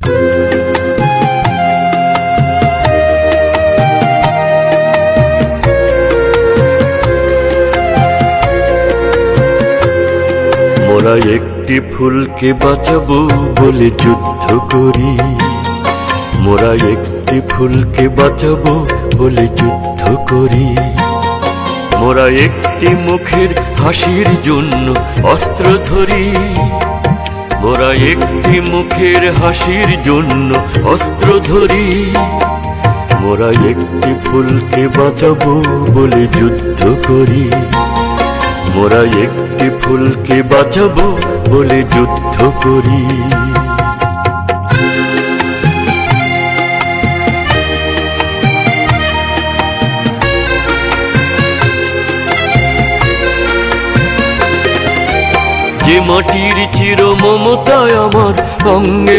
মোরা একটি ফুলকে বাঁচাবো বলে যুদ্ধ করি, মোরা একটি ফুলকে বাঁচাবো বলে যুদ্ধ করি। মোরা একটি মুখের হাসির জন্য অস্ত্র ধরি, মোরা একটি মুখের হাসির জন্য অস্ত্র ধরি। মোরা একটি ফুলকে বাঁচাবো বলে যুদ্ধ করি, মোরা একটি ফুলকে বাঁচাবো বলে যুদ্ধ করি। যে মাটির চির মমতায় আমার অঙ্গে